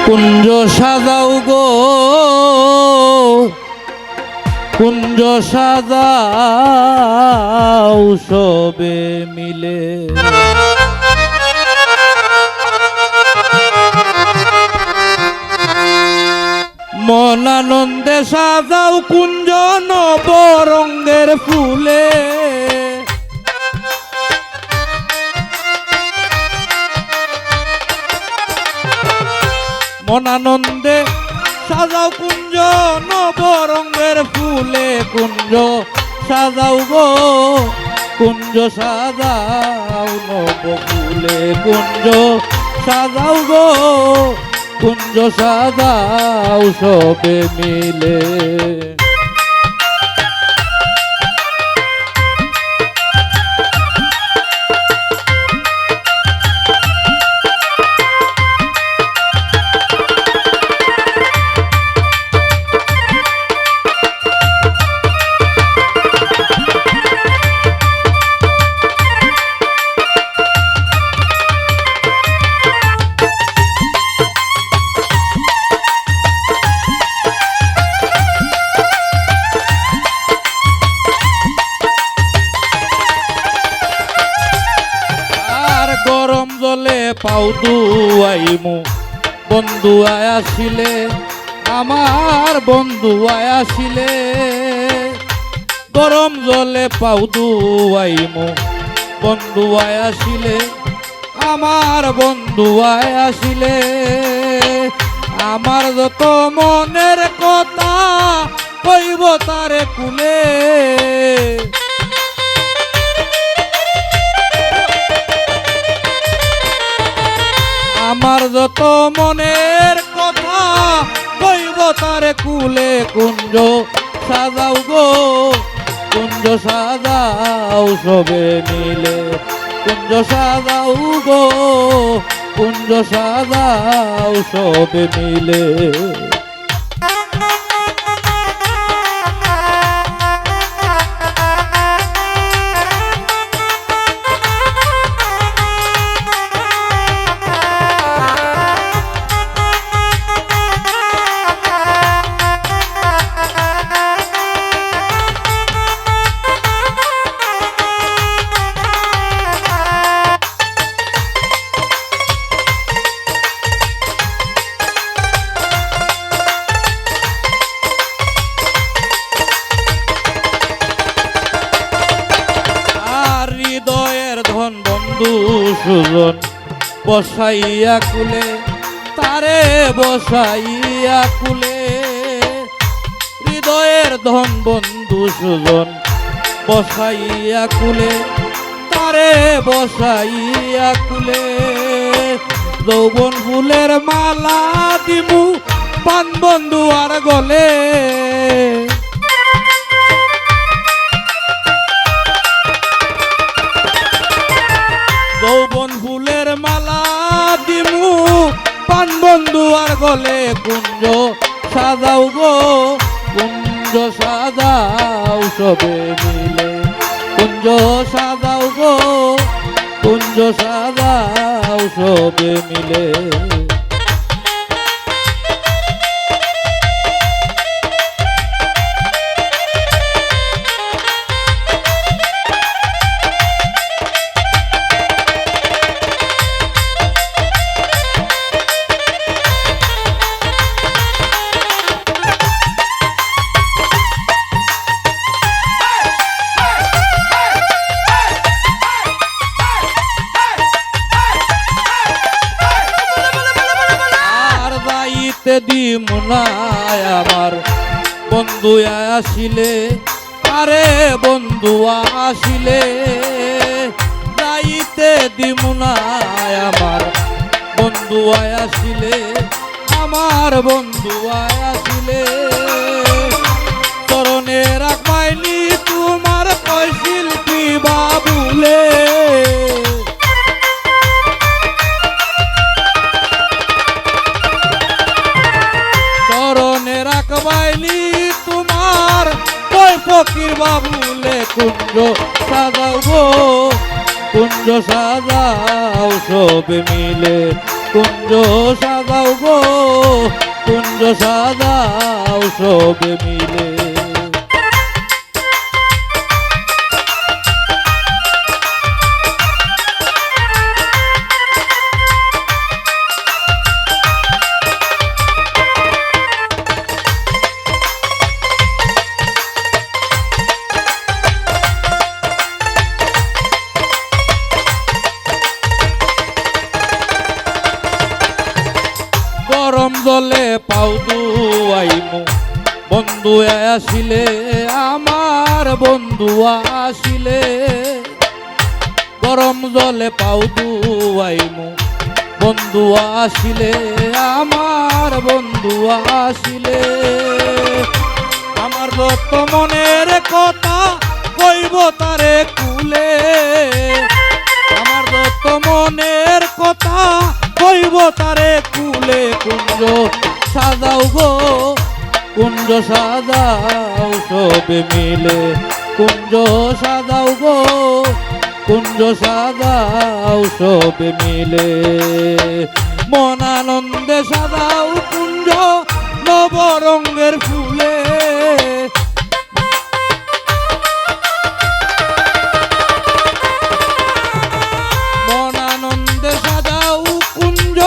কুঞ্জ সাজাও গো কুঞ্জ সাজাও সবে মিলে মন আনন্দে সাজাও কুঞ্জ নবরঙ্গের ফুলে মন আনন্দে সাজাও কুঞ্জ নবরঙ্গের ফুলে কুঞ্জ সাজাও গো কুঞ্জ সাজাও নব ফুলে কুঞ্জ সাজাও গো কুঞ্জ সাজাও সবে মিলে গরম জলে পাও দুয়াইমু বন্ধু আসিলে আমার বন্ধু আসিলে গরম জলে পাও দুয়াইমু বন্ধু আসিলে আমার বন্ধু আসিলে আমার যত মনের কথা কইব তারে কুলে আমার যত মনের কথা কইব তারে কুলে কুঞ্জ সাজাও গো কুঞ্জ সাজাও সবে মিলে কুঞ্জ সাজাও গো কুঞ্জ সাজাও সবে মিলে বন্ধু সুজন বসাইয়া কুলে তারে বসাইয়া কুলে হৃদয়ের ধন বন্ধু সুজন বসাইয়া কুলে তারে বসাইয়া কুলে যৌবন ফুলের মালা দিমু পান বন্ধু আর গলে যৌবন ফুলের মালা দিমু পান বন্ধু আর গলে কুঞ্জ সাজাও গো কুঞ্জ সাজাও সবে মিলে কুঞ্জ সাজাও গো কুঞ্জ সাজাও সবে মিলে দিমুনায় আমার বন্ধু আসিলে আরে বন্ধু আসিলে যাইতে দিমুনায় আমার বন্ধু আসিলে আমার বন্ধু আসিলে চরণে রাখবাইনি তোমার শিল্পী বাবুলে রাখবাইনি তোমার কই ফকির বাবুলে কুঞ্জ সাজাও গো কুঞ্জ সাজাও সবে মিলে কুঞ্জ সাজাও গো কুঞ্জ সাজাও সবে মিলে। গরম জলে পাও দুয়াইমু বন্ধু আসিলে আমার বন্ধু আসিলে। গরম জলে পাও দুয়াইমু বন্ধু আসিলে আমার বন্ধু আসিলে। আমার যত মনের কথা কইব তারে কুলে, আমার যত মনের কথা কইব তারে কুলে। কুঞ্জ সাজাও গো কুঞ্জ সাজাও সবে মিলে। কুঞ্জ সাজাও গো কুঞ্জ সাজাও সবে মিলে। মন আনন্দে সাজাও কুঞ্জ নবরঙ্গের ফুলে। মন আনন্দে সাজাও কুঞ্জ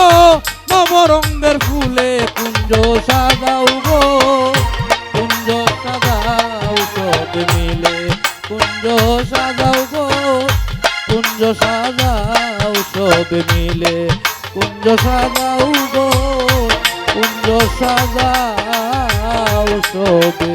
নবরঙ্গের ফুলে। কুঞ্জ সাজাও গো কুঞ্জ সাজাও সবে মিলে। কুঞ্জ সাজাও গো কুঞ্জ সাজাও সবে মিলে। কুঞ্জ সাজাও গো কুঞ্জ সাজাও সবে